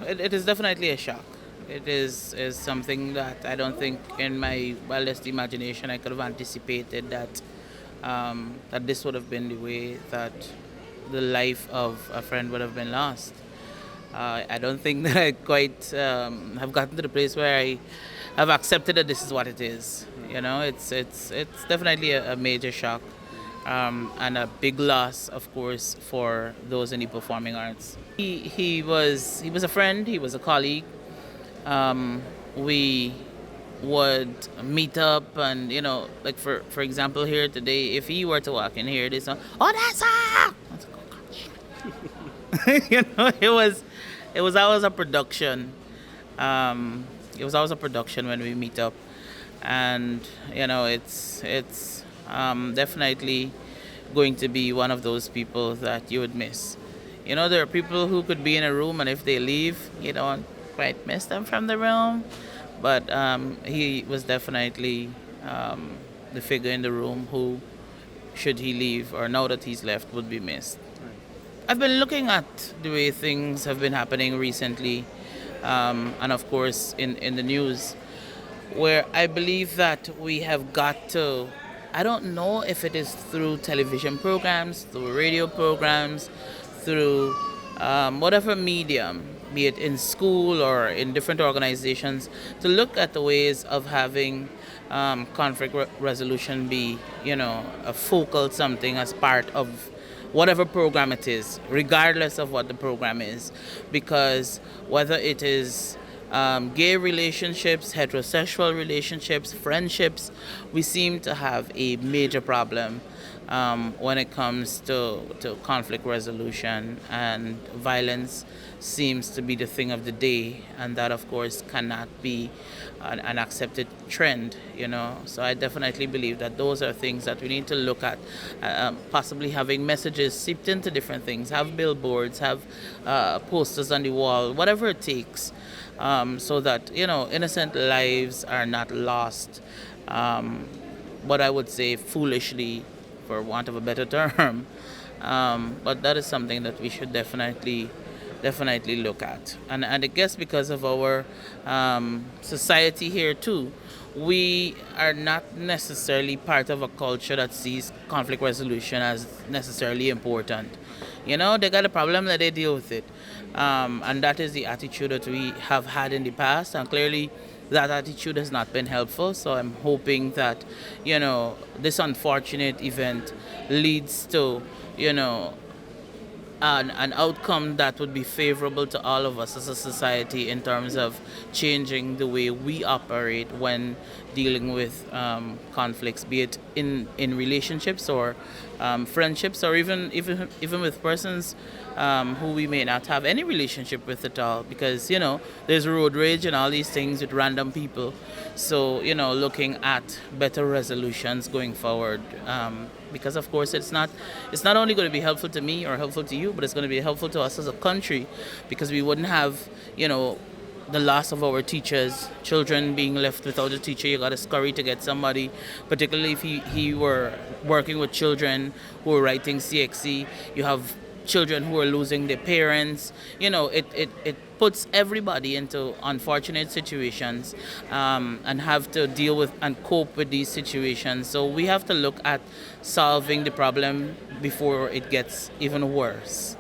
it is definitely a shock. It is something that I don't think in my wildest imagination I could have anticipated that that this would have been the way that the life of a friend would have been lost. I don't think that I quite have gotten to the place where I have accepted that this is what it is. You know, it's definitely a major shock and a big loss, of course, for those in the performing arts. He was a friend. He was a colleague. We would meet up, and like for example, here today, if he were to walk in here, this oh that's up. It was always a production. It was always a production when we meet up, and it's definitely going to be one of those people that you would miss. There are people who could be in a room, and if they leave, you don't quite miss them from the room. But he was definitely the figure in the room who, should he leave or now that he's left, would be missed. I've been looking at the way things have been happening recently, and of course in the news, where I believe that we have got to. I don't know if it is through television programs, through radio programs, through whatever medium, be it in school or in different organizations, to look at the ways of having conflict resolution be, a focal something as part of whatever program it is, regardless of what the program is. Because whether it is gay relationships, heterosexual relationships, friendships, we seem to have a major problem when it comes to conflict resolution, and violence seems to be the thing of the day, and that of course cannot be an accepted trend. So I definitely believe that those are things that we need to look at, possibly having messages seeped into different things, have billboards, have posters on the wall, whatever it takes, so that innocent lives are not lost, what I would say foolishly, for want of a better term. But that is something that we should definitely look at. And I guess because of our society here too, we are not necessarily part of a culture that sees conflict resolution as necessarily important. They got a problem that they deal with it. And that is the attitude that we have had in the past, and clearly that attitude has not been helpful. So I'm hoping that, this unfortunate event leads to, an outcome that would be favorable to all of us as a society in terms of changing the way we operate when dealing with conflicts, be it in relationships or friendships, or even with persons who we may not have any relationship with at all, because there's road rage and all these things with random people. So looking at better resolutions going forward, because of course it's not only going to be helpful to me or helpful to you, but it's going to be helpful to us as a country, because we wouldn't have the loss of our teachers, children being left without a teacher. You got to scurry to get somebody, particularly if he were working with children who are writing CXC. You have children who are losing their parents. It puts everybody into unfortunate situations, and have to deal with and cope with these situations. So we have to look at solving the problem before it gets even worse.